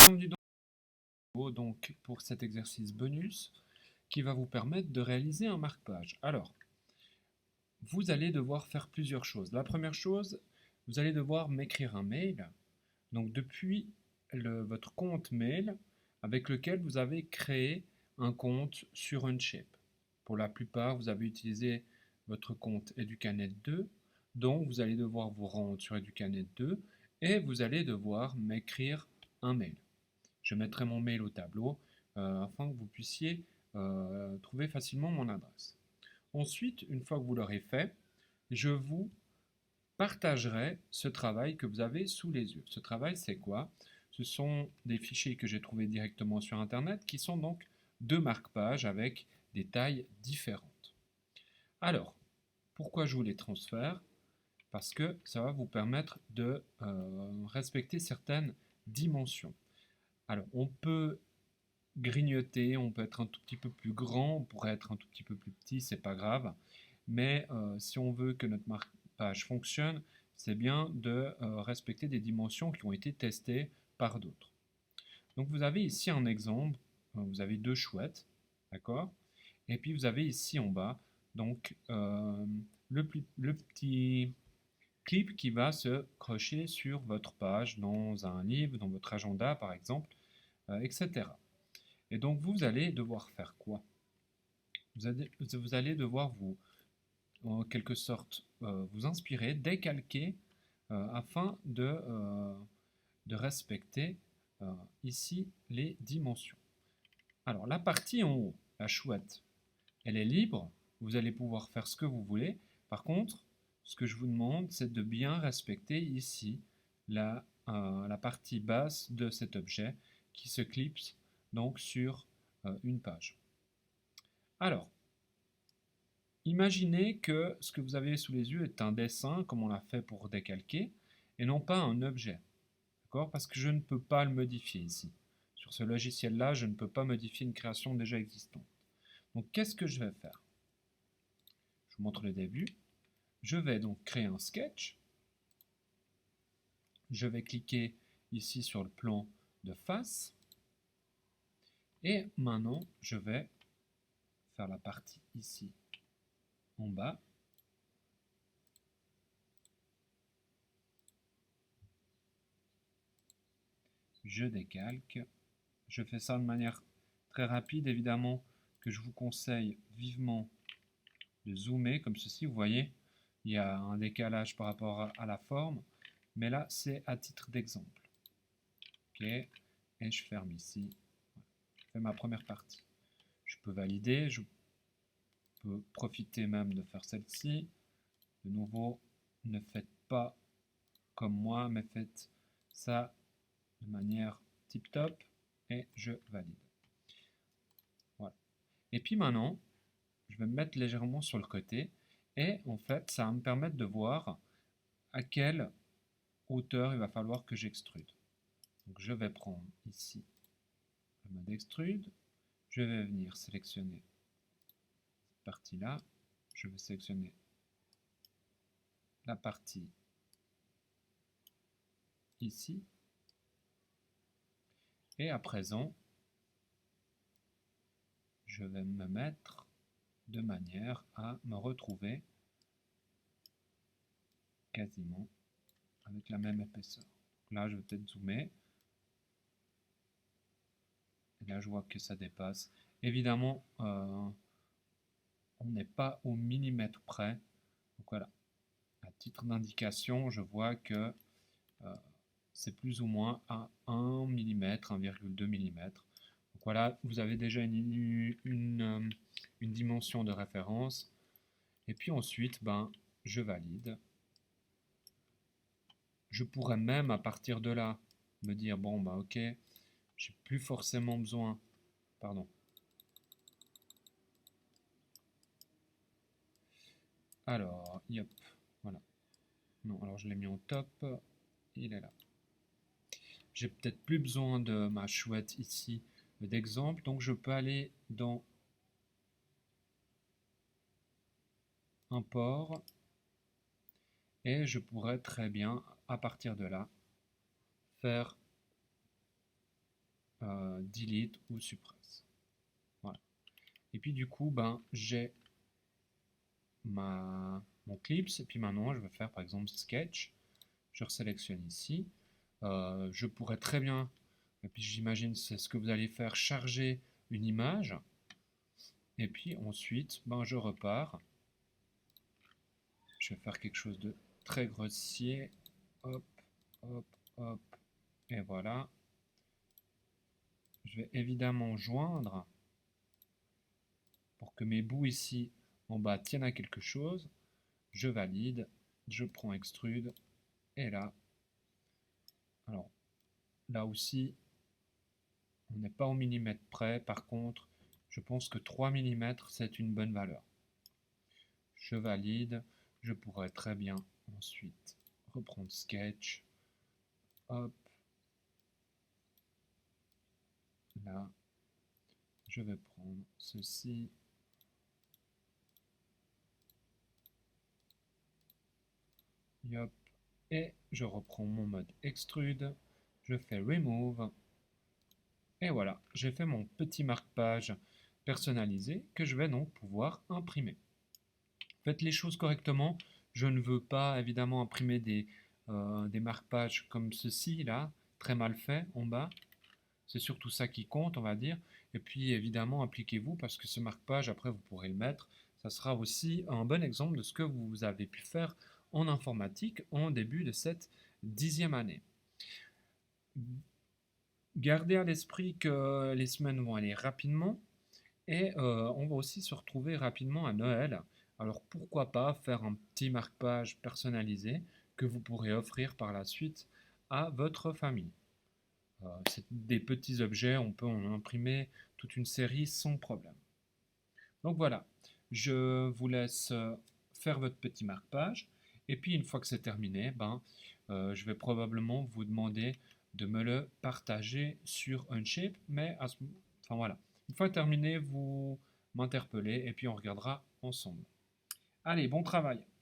Bienvenue donc pour cet exercice bonus qui va vous permettre de réaliser un marque-page. Alors, vous allez devoir faire plusieurs choses. La première chose, vous allez devoir m'écrire un mail, donc depuis votre compte mail avec lequel vous avez créé un compte sur Unship. Pour la plupart, vous avez utilisé votre compte Educanet 2, donc vous allez devoir vous rendre sur Educanet 2 et vous allez devoir m'écrire un mail. Je mettrai mon mail au tableau afin que vous puissiez trouver facilement mon adresse. Ensuite, une fois que vous l'aurez fait, je vous partagerai ce travail que vous avez sous les yeux. Ce travail, c'est quoi? Ce sont des fichiers que j'ai trouvés directement sur Internet qui sont donc deux marque-pages avec des tailles différentes. Alors, pourquoi je vous les transfère? Parce que ça va vous permettre de respecter certaines dimensions. Alors, on peut grignoter, on peut être un tout petit peu plus grand, on pourrait être un tout petit peu plus petit, c'est pas grave. Mais si on veut que notre marque-page fonctionne, c'est bien de respecter des dimensions qui ont été testées par d'autres. Donc vous avez ici un exemple, vous avez deux chouettes, d'accord? Et puis vous avez ici en bas, donc le petit clip qui va se crocher sur votre page, dans un livre, dans votre agenda par exemple, etc. Et donc vous allez devoir faire quoi? Vous allez devoir vous, en quelque sorte, vous inspirer, décalquer, afin de respecter ici les dimensions. Alors la partie en haut, la chouette, elle est libre, vous allez pouvoir faire ce que vous voulez. Par contre, ce que je vous demande, c'est de bien respecter ici la partie basse de cet objet qui se clipse donc sur une page. Alors, imaginez que ce que vous avez sous les yeux est un dessin, comme on l'a fait pour décalquer, et non pas un objet. D'accord? Parce que je ne peux pas le modifier ici. Sur ce logiciel-là, je ne peux pas modifier une création déjà existante. Donc, qu'est-ce que je vais faire? Je vous montre le début. Je vais donc créer un sketch. Je vais cliquer ici sur le plan de face. Et maintenant, je vais faire la partie ici en bas. Je décalque. Je fais ça de manière très rapide, évidemment, que je vous conseille vivement de zoomer comme ceci. Vous voyez, il y a un décalage par rapport à la forme, mais là, c'est à titre d'exemple. Ok, et je ferme ici. Je fais ma première partie. Je peux valider, je peux profiter même de faire celle-ci. De nouveau, ne faites pas comme moi, mais faites ça de manière tip-top et je valide. Voilà. Et puis maintenant, je vais me mettre légèrement sur le côté et en fait, ça va me permettre de voir à quelle hauteur il va falloir que j'extrude. Donc je vais prendre ici le mode extrude, je vais venir sélectionner cette partie-là, je vais sélectionner la partie ici, et à présent, je vais me mettre de manière à me retrouver quasiment avec la même épaisseur. Là, je vais peut-être zoomer. Et là, je vois que ça dépasse. Évidemment, on n'est pas au millimètre près. Donc voilà. À titre d'indication, je vois que c'est plus ou moins à 1 mm, 1,2 mm. Donc voilà, vous avez déjà une dimension de référence. Et puis ensuite, je valide. Je pourrais même à partir de là me dire, bon, ok, j'ai plus forcément besoin, pardon. Alors, yep, voilà. Non, alors je l'ai mis en top, il est là. J'ai peut-être plus besoin de ma chouette ici d'exemple, donc je peux aller dans import et je pourrais très bien, à partir de là, faire delete ou suppress. Voilà. Et puis du coup, ben, j'ai mon clips, et puis maintenant je vais faire par exemple sketch. Je resélectionne ici. Je pourrais très bien, et puis j'imagine c'est ce que vous allez faire, charger une image. Et puis ensuite, ben, je repars. Je vais faire quelque chose de très grossier. Hop, hop, hop. Et voilà. Je vais évidemment joindre pour que mes bouts ici en bas tiennent à quelque chose. Je valide. Je prends extrude. Et là, alors là aussi, on n'est pas au millimètre près. Par contre, je pense que 3 mm, c'est une bonne valeur. Je valide. Je pourrais très bien ensuite reprendre sketch. Hop. Là, je vais prendre ceci. Yop. Et je reprends mon mode extrude. Je fais remove. Et voilà, j'ai fait mon petit marque-page personnalisé que je vais donc pouvoir imprimer. Faites les choses correctement. Je ne veux pas évidemment imprimer des marque-pages comme ceci là, très mal fait en bas. C'est surtout ça qui compte, on va dire. Et puis évidemment, appliquez-vous parce que ce marque-page, après, vous pourrez le mettre. Ça sera aussi un bon exemple de ce que vous avez pu faire en informatique en début de cette 10e année. Gardez à l'esprit que les semaines vont aller rapidement et on va aussi se retrouver rapidement à Noël. Alors pourquoi pas faire un petit marque-page personnalisé que vous pourrez offrir par la suite à votre famille. C'est des petits objets, on peut en imprimer toute une série sans problème. Donc voilà, je vous laisse faire votre petit marque-page. Et puis une fois que c'est terminé, ben, je vais probablement vous demander de me le partager sur Unshape. Mais enfin voilà, une fois terminé, vous m'interpellez et puis on regardera ensemble. Allez, bon travail!